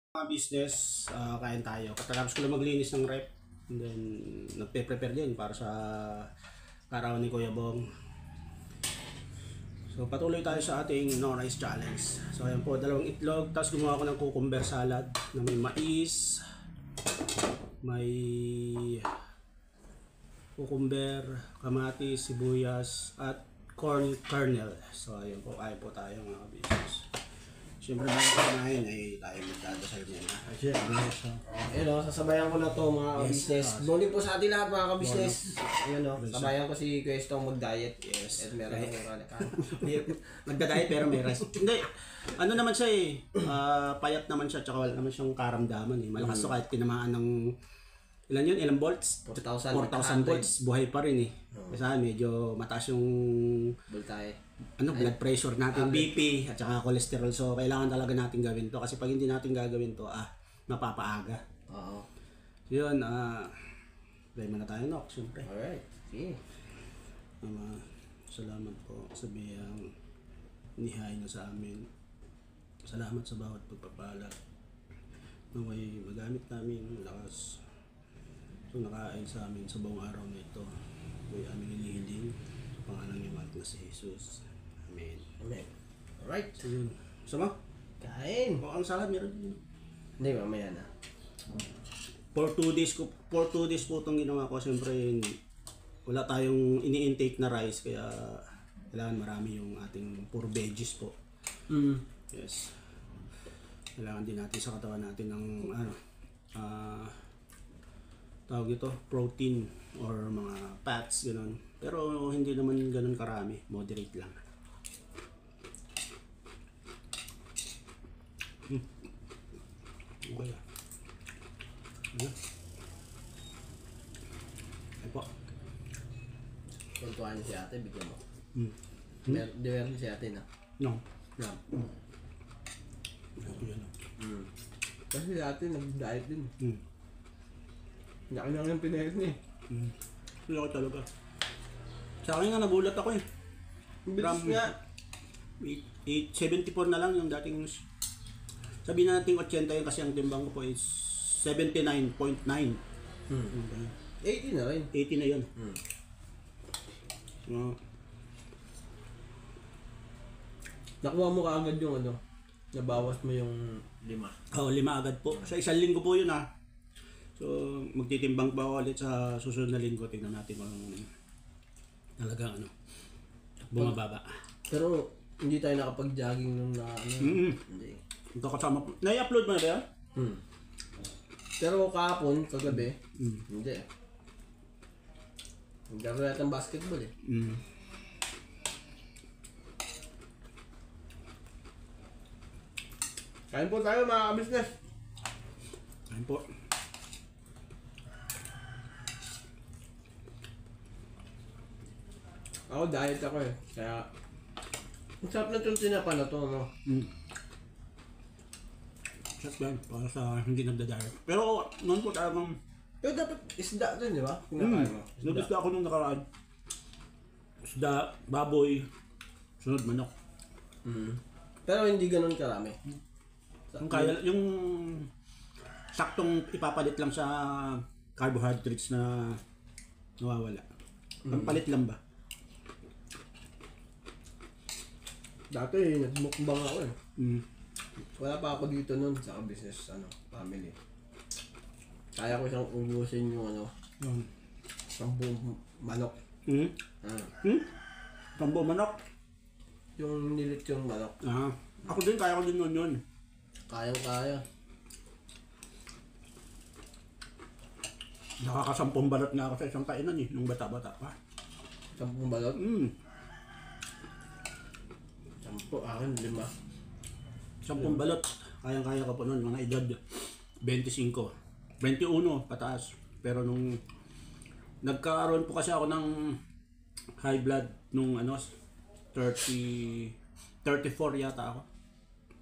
Mga business, kain tayo. Katapos ko lang maglinis ng rep. And then, nagpe-prepare din para sa karawan ni Kuya Bong. So, patuloy tayo sa ating no rice challenge. So, ayan po, 2 itlog. Tapos gumawa ko ng cucumber salad na may mais, may cucumber, kamatis, sibuyas, at corn kernel. So, ayun po, kain po tayo mga business. Siyempre bago kumain ay tayo magdadasal niya na. Ayun o, sasabayan ko na to mga business. Morning po sa ating lahat mga ka-business. Ayun o, sabayan ko si Questong mag-diet. Yes. At meron akong kalakahan. Magda-diet pero may rest. Hindi. Ano naman siya eh. Payat naman siya tsaka wala naman siyang karamdaman eh. Malakas to kahit tinamaan ng ilan yun? Ilang volts? 4,000 volts. Buhay pa rin eh. Kasi medyo mataas yung blood pressure natin, BP at saka cholesterol. So kailangan talaga natin gawin to kasi pag hindi natin gagawin to, mapapaaga. Oo. So yun, play muna tayo Nox, syempre. Alright. Sige. Salamat po sa biyang inihain niyo sa amin. Salamat sa bawat pagpapala. Naway magamit namin lakas. So nakain sa amin sa buong araw na ito. May aming hinihiling sa pangalan niya mahal na si Jesus. Amen. Amen. Alright. So yun. Sama? Kain. O ang salad meron din. Hindi, mamaya na. For 2 days po itong ginawa ko. Siyempre wala tayong ini-intake na rice kaya kailangan marami yung ating puro veggies po. Yes. Kailangan din natin sa katawan natin ng tawag ito, protein or mga fats, gano'n. Pero hindi naman gano'n karami, moderate lang. Okay ah. Ay po. Kuntuhan niyo si ate, bigyan mo. Meron si ate na. No. Yeah. Ito yan. Kasi si ate nag-diet din. Laki lang yung pinahit niya. Laki talaga. Sa akin nga nagulat ako eh. Bilis nga. 874 na lang yung dating. Sabihin na natin 80 yun kasi ang timbang ko po is 79.9. 80 na rin. 80 na yun. Nakuha mo kaagad yung ano, nabawas mo yung 5. Oo, 5 agad po. Sa isang linggo po yun So, magtitimbang pa ako ulit sa susunod na linggo. Tingnan natin kung talaga bumababa. Pero hindi tayo nakapag-jogging nung Hindi. Ito kasama po. Nai-upload mo na ba yan? Pero kahapon, kagabi, hindi. Naglaro natin ng basketball eh. Kain po tayo mga ka-business. Kain po. Ako diet ako eh. Kaya, ang sarap na itong tinapa na to, no? Sarap yan. Para sa hindi nagda-diet. Pero noon po talagang Pero dapat isda din, di ba? Pinakain mo. nag-isda ako nung nakaraan. Isda, baboy, sunod manok. Pero hindi ganun karami. Yung saktong ipapalit lang sa carbohydrates na nawawala. Pagpalit lang ba? Dati nagmukbang ako eh. Wala pa ako dito nun sa business family. Kaya ko siyang ubusin yung isang buong manok. Tambo manok? Yung nilit yung manok. Ako din, kaya ko din nun yun. Kaya. Nakakasampung balot na ako sa isang kainan nung bata-bata pa. 10 balot? 10, akin 5. 10 balot. Kayang-kaya ko po nun, mga edad 25. 21 pataas. Pero nung nagkaroon po kasi ako ng high blood nung 34 yata ako.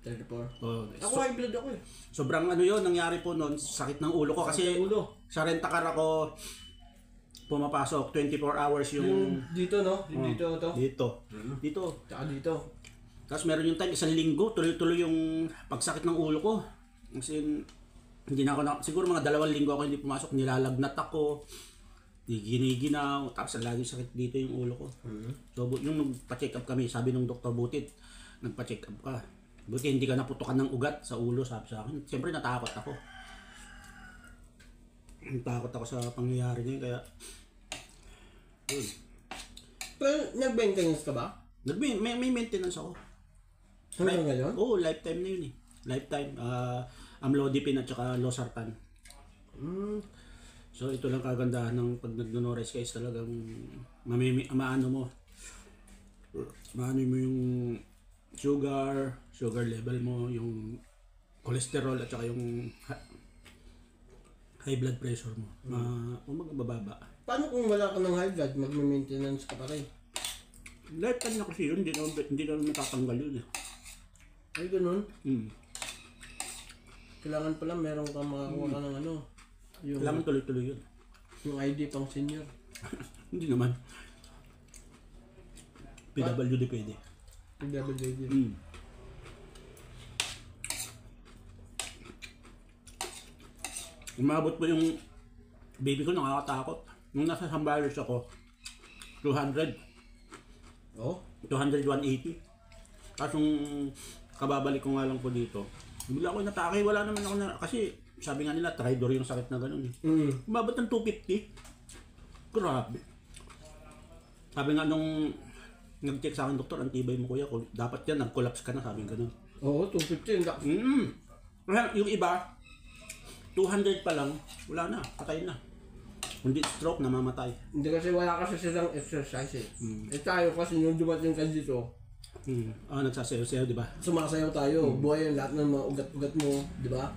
34? Ako high blood ako eh. Sobrang yun, nangyari po noon, sakit ng ulo ko kasi sa rent-a-car ako pumapasok 24 hours yung dito no? Dito to? Dito. Tsaka dito. Tapos meron yung time, 1 linggo, tuloy-tuloy yung pagsakit ng ulo ko. Kasi hindi na ako siguro mga 2 linggo ako hindi pumasok, nilalagnat ako, giniginaw, tapos lagi sakit dito yung ulo ko. So yung nagpa-check up kami, sabi ng Dr. Butit, nagpa-check up ka. Buti hindi ka naputukan ng ugat sa ulo, sabi sa akin. Siyempre natakot ako. Natakot ako sa pangyayari niya, kaya yun. Pero nag-maintenance ka ba? May maintenance ako. Hanggang ngayon? Oo, lifetime na yun eh. Lifetime. Amlodipine at saka losartan. So ito lang kagandahan ng pag nag-no-rice guys, talagang maano mo yung sugar level mo, yung cholesterol at saka yung high blood pressure mo. Bababa. Paano kung wala ka ng high blood, mag-maintenance ka pa rin? Lifetime na kasi yun, hindi na matatanggal yun eh. Ay, ganun? Kailangan pala meron kang makakuha ka ng ano. Yung, kailangan tuloy-tuloy yun. Yung ID pang senior. Hindi naman. PWD pwede. PWD. Umabot po yung baby ko, nakakatakot. Nung nasa Sambales ako, 200. Oh? 200, 180. Tapos yung kababalik ko nga lang po dito, bigla ko natake, wala naman ako na, kasi sabi nga nila, tridor yung sakit na gano'n eh. Umabot ng 250. Grabe. Sabi nga nung nag-check sa akin doktor, ang tibay mo kuya, dapat yan, nag-collapse ka na, sabi nga gano'n. Oo, 250. Kaya yung iba, 200 pa lang, wala na, patay na. Hindi stroke, namamatay. Hindi kasi wala kasi silang exercise eh. Eh tayo kasi nung dumating ka dito, nagsasayaw-sayaw, di ba? sumasayaw tayo, buhay yung lahat ng mga ugat-ugat mo, di ba?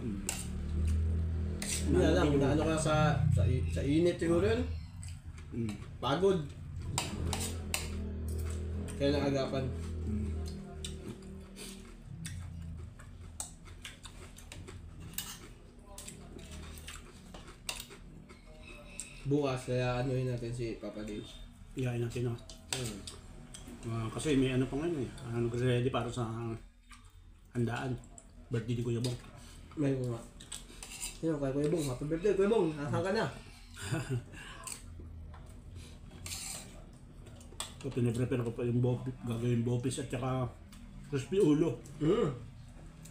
Hindi alam, naano ka sa init siguro yun. Pagod. Kaya nakagapan. Bukas, kaya anuhin natin si Papa Dave. Iyain natin na. Kasi may ano pa ngayon eh. Nag-ready para sa handaan. Birthday ni Kuya Bong. May ko nga. Sino kay Kuya Bong? Happy birthday Kuya Bong! Nasaan ka na? So, piniprepare ko pa yung gagawin bopis at saka crispy ulo.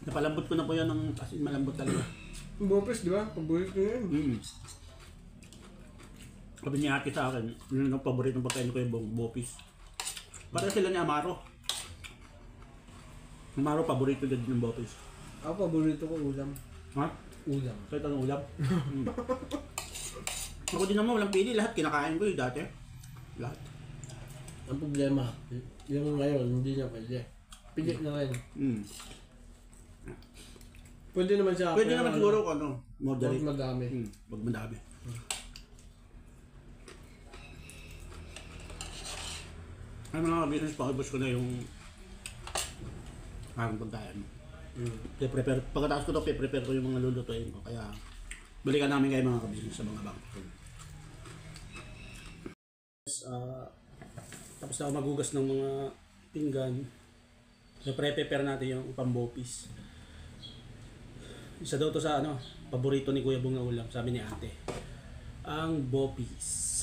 Napalambot ko na po yan ng as in malambot talaga. Bopis, di ba? Paborito yun. Sabi ni ate sa akin, yun ang paboritong pagkain ko yung bopis. Para sila ni Amaro. Amaro, paborito din ng bopis. Ako, paborito ko ulam. Ha? Ulam. Kahit anong ulam? Ako din naman, walang pili. Lahat kinakain ko yung dati. Lahat. Ang problema, yung ngayon, hindi na pwede. Pili na rin. Pwede naman siya. Pwede naman siguro kung ano, moderate. Huwag madami. Huwag madami. Ay mga business, pakibos ko na yung aking pagkain. Prepare, pagkatapos ko ito, prepare ko yung mga lulutuin ko. Kaya balikan namin kayo mga kabisnes sa mga bangko. Tapos na ako magugas ng mga pinggan. So prepare natin yung pambopis. Isa daw to sa paborito ni Kuya Bong na ulam, sabi ni ate. Ang bopis.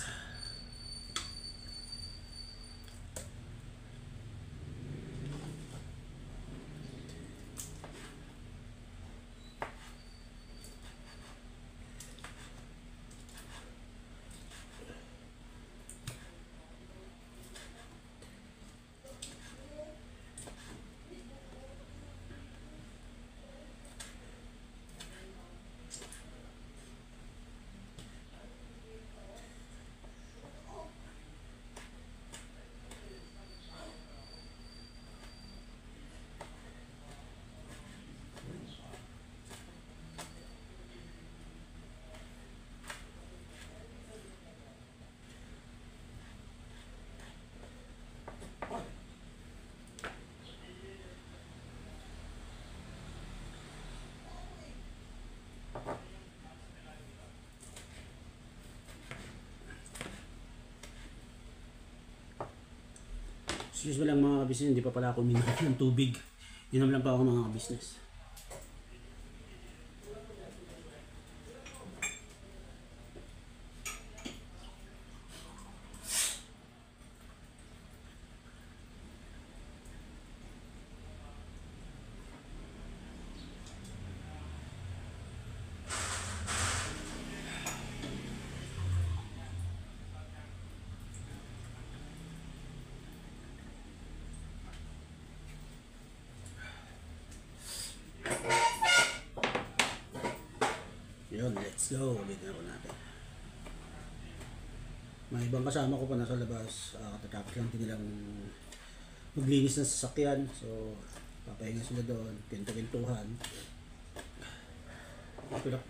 Excuse me lang mga business, hindi pa pala ako uminom ng tubig. Inom lang pa ako mga business. Yun, let's go. Ulitin ako natin. May ibang kasama ko pa nasa labas. Katatapos lang din nilang maglinis ng sasakyan. So, papahinga sila doon. Pinto-pintuhan.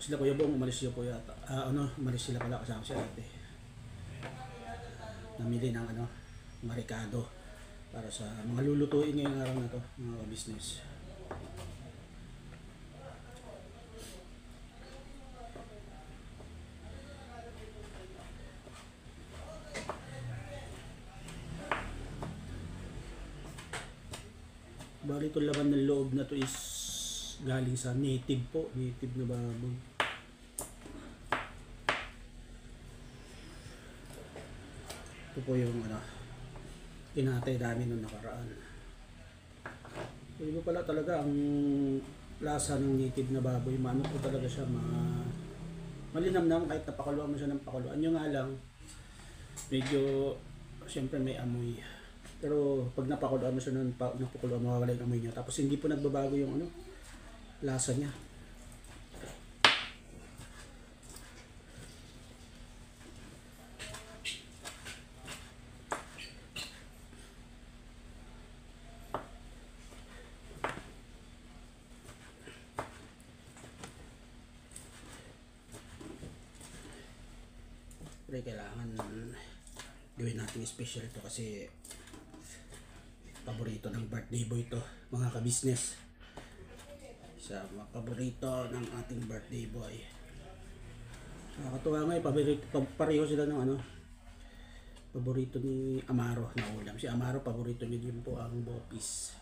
Sila Kuya Bong, umalis siya po yata. Umalis sila pala kasama si ate. Namili ng marikado para sa mga lulutuin ngayong araw na to, mga business. Bali itong laman ng loob na to is galing sa native po, native na baboy. Ito po yung tinatay namin nung nakaraan. Iba pala talaga ang lasa ng native na baboy. Maano po talaga siya, malinamnam kahit napakuluan mo siya ng pakuluan. Yung nga lang, medyo siyempre may amoy. Pero pag napakuluan mo siya ng napakuluan, mawawala yung amoy niya. Tapos hindi po nagbabago yung lasa niya. Pero kailangan gawin natin special ito kasi paborito ng birthday boy ito, mga ka-business. Sa mga paborito ng ating birthday boy. Nakakatuwa nga pareho sila ng paborito ni Amaro na ulam. Si Amaro paborito niya din po ang bopis.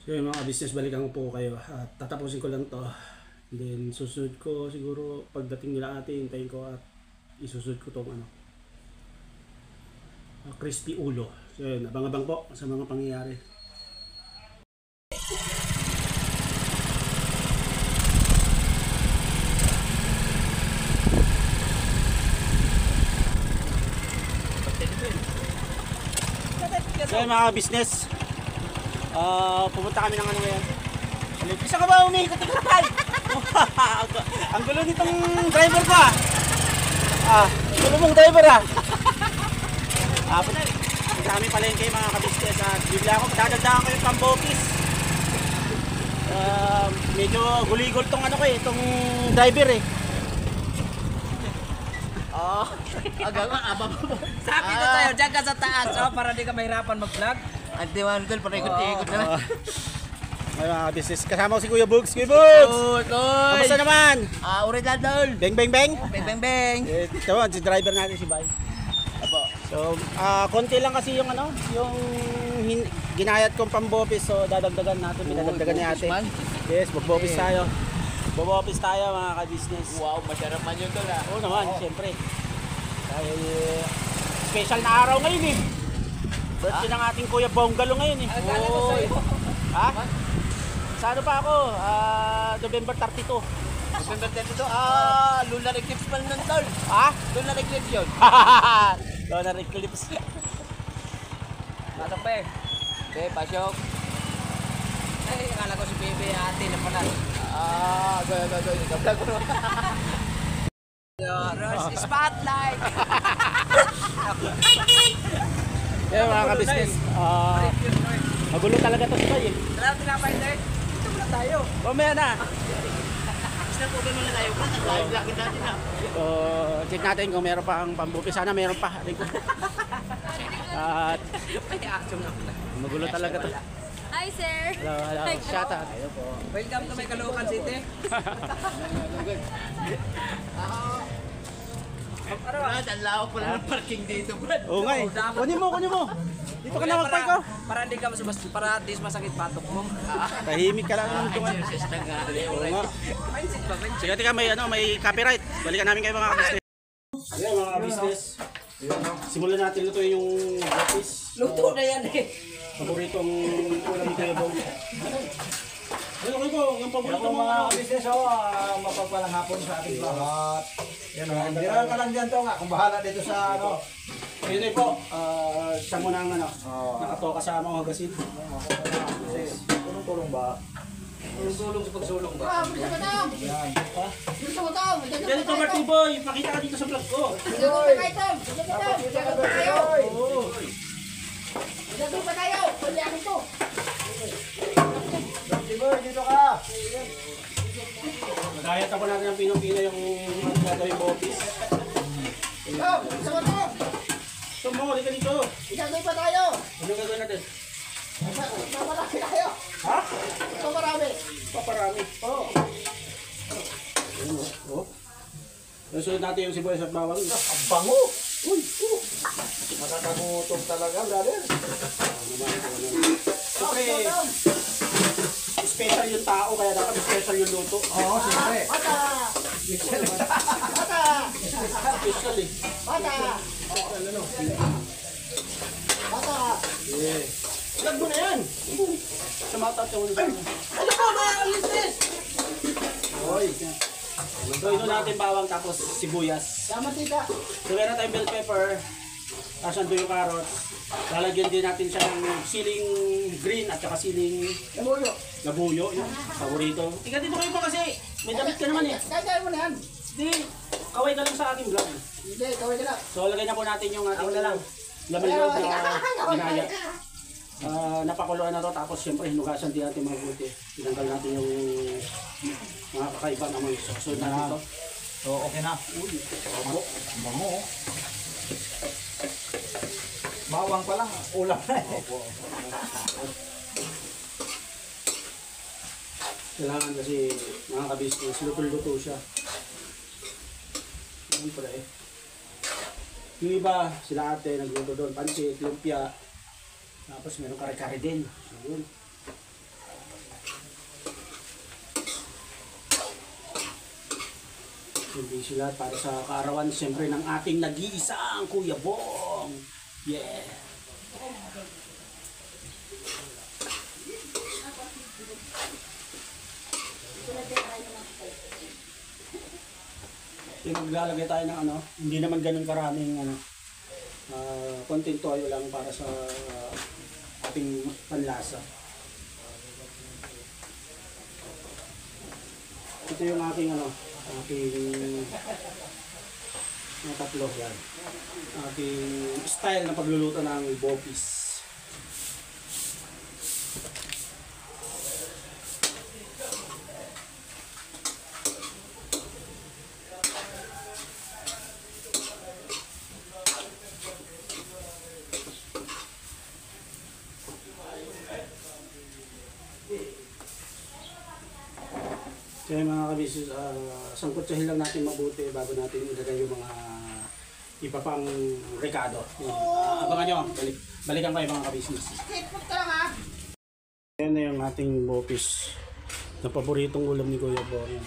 So yung mga business, balikan ko po kayo at tatapusin ko lang to. Then susunod ko siguro pagdating nila ate, hintayin ko at isusunod ko tong crispy ulo. So yun, abang-abang po sa mga pangyayari. So yun, mga business, pumunta kami ng ngayon. Isa ka ba umiikot ng kapal? Ang gulo nitong driver ko gulo mong driver punta kami palengke mga kabisnes at bigla ako, dadagdagan ko yung pambokis. Medyo guligol tong itong driver Sabi na tayo, dyan ka sa taas para di ka mahirapan mag-vlog. Anti-wandal, para ikot-ikot na lang. Ay mga business, kasama ko si Kuya Bugs. Kuya Bugs! Kamusta naman? Urit na dol. Beng beng beng? Beng beng beng. Ito si driver natin si Bay. So, konti lang kasi yung ginayat kong pambopis, so dadagdagan natin, pinadagdagan ni ate. Yes, magbopis tayo. Bobopis tayo mga ka-business. Wow, masarap man yun dol Oo naman, siyempre. Dahil special na araw ngayon eh. Birthday ng ating Kuya Bonggalo ngayon eh. Akala ko sa'yo. Ha? Sa ano pa ako? November 32. November 32, lunar eclipse pa nun tol. Ha? Lunar eclipse yun. Lunar eclipse. Pasok pa eh. Okay, pasok. Ay, akala ko si Bebe ate na pala. Go. Ikaw ko naman. Spotlight! Yeah, mga ka-business. Magulo talaga to sa eh. Salamat nga pa hindi. Dito muna tayo. Mamaya na. Snap open muna tayo. Live lang kita natin na. Check natin kung meron pa ang pambuki. Sana meron pa. At Ay, action na pala. magulo talaga to. Hi, sir. Hello. Shout out. Welcome to my Caloocan City. Brad, ang lawak pala ng parking dito, Brad. Oo nga eh. Kunin mo. Dito ka na magpark oh. Para hindi ka para di masakit patok mo. Tahimik ka lang ng tungan. Oo nga. Mindset ba? Mindset. Sige, tika, may copyright. Balikan namin kayo mga ka-business. Ayan mga ka-business. Simulan natin lutuin yung office. Luto na yan eh. Paboritong ulam ni Kuya Bong. Ano kayo, yung paboritong mga business mapagpalang hapon sa ating lahat. Yan bira ka lang dyan to nga, kung bahala dito sa ano. Ayun eh po, siya muna ang nakatoka sa mga magasin. Tulong-tulong ba? Sulong sa pagsulong ba? Yan. Ganito Marty Boy, pakita ka dito sa vlog ko. Dito ka! Magayat ako natin ang pinong-pina yung gagawin ko office. So mo, halika dito. Ano gagawin natin? Ha? Paparami. Oo. Oh. Nasunod natin yung sibuyas at bawang. Ang bango! Uy! Makakagutom talaga, brother. Siyempre, special yung tao, kaya dapat special yung luto. Oo, siyempre. Special eh. Yeah. Lag mo na yan! Sumatat yung ulo. Ano ba mga kalisis? Hoy. So ito natin bawang tapos sibuyas. Tama tita. So meron tayong bell pepper. Tapos ando yung carrots. Lalagyan din natin siya ng siling green at saka siling labuyo. Yung paborito. Ika dito kayo pa kasi may damit ka naman eh. Kaya mo na yan. Hindi. Kaway ka lang sa aking vlog. Hindi, kaway ka lang. So lagay na po natin yung ating laman loob na ginaya. Napakuluan na to tapos siyempre hinugasan din natin mabuti. Tinanggal natin yung mga kakaibang amoy. So sunod natin ito. So, okay na. Uy, Bango. Bango. Bawang pa lang, ulam na eh. kailangan kasi mga ka-business, luto-luto siya. Ano pala eh. Yung iba, sila ate, nagluto doon, pansit, lumpia. Tapos meron kare-kare din. So yun. Hindi sila para sa kaarawan siyempre ng ating nag-iisang Kuya Bong. Yeah. Maglalagay tayo ng ano, hindi naman ganun karaming ano, konting toyo lang para sa ating panlasa. Ito yung aking ano, aking tatlo yan. Aking style na pagluluto ng bopis. Kaya mga kabisnes, sangkutsahin lang natin mabuti bago natin ilagay yung mga iba pang rekado. Abangan nyo, balikan kayo mga kabisnes. Yan na yung ating bopis na paboritong ulam ni Kuya Bong.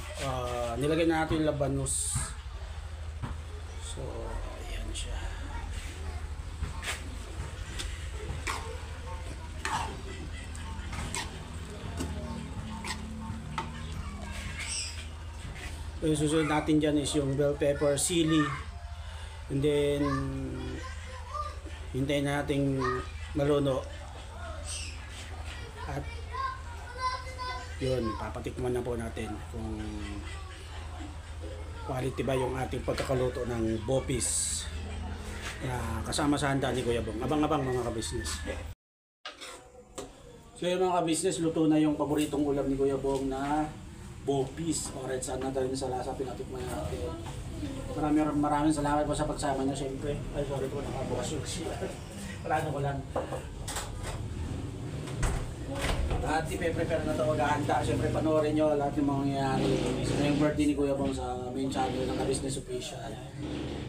Nilagay na natin yung labanos. So, ayan siya. Yung susunod natin dyan is yung bell pepper, sili. And then, hintayin nating maluno. At yun, papatikman na po natin kung quality ba yung ating pagkakaluto ng bopis na kasama sa handa ni Kuya Bong. Abang-abang mga kabisnes. So yung mga kabisnes, luto na yung paboritong ulam ni Kuya Bong na bopis. O red saan na rin sa lasa, pinatikman natin. Maraming salamat po sa pagsama niyo siyempre. Ay sorry po, nakabukas yung siya. Plano ko lang. At ipe-prepare na ito o gahanda. Siyempre panoorin nyo lahat ng mga nangyayari. Isa na yung birthday ni Kuya Bong sa main channel ng Business Official.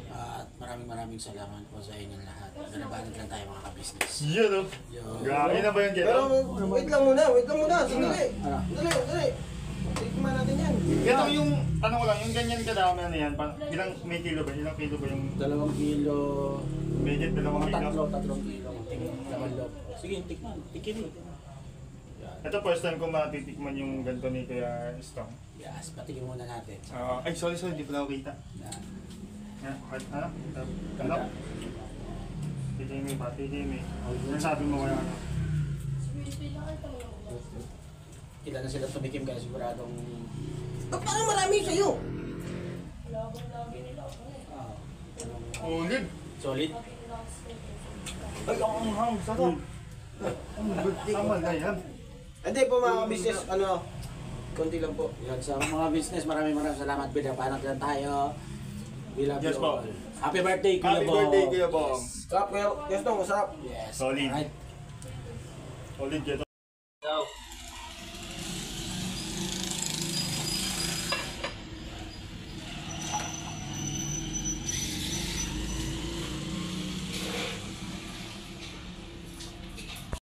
At maraming salamat po sa inyong lahat. Ganabanag lang tayo mga ka-business. Yun o. Grabe na ba yung Pero wait lang muna. Sandali. Ano? Dali. Tikman natin yan. Ito yung, ano ko lang, yung ganyan kadami na yan, ilang may kilo ba? Ilang kilo ba yung 2 kilo. medyo 2 kilo? 3 kilo. Laman loob. Sige, tikin mo. Ito first time ko matitikman yung ganito ni Kuya Stong. Yes, patigin muna natin. Ay sorry, di pala ako kita. Yan. Ano? Tikim. Ano sabi mo kaya ano? Ilan na sila tumikim kaya siguradong Parang marami sa'yo. Ulit! solid. Ay, ang hang, sarap! Tama na yan. Hindi po mga business, konti lang po. Yan sa mga business, maraming salamat. Binabanat lang tayo. We love Yes you po. all. Happy birthday, Kuya Happy Bong. birthday, Kuya Bong. Sarap kayo. Yes, masarap. Yes. Solid. Alright. Solid,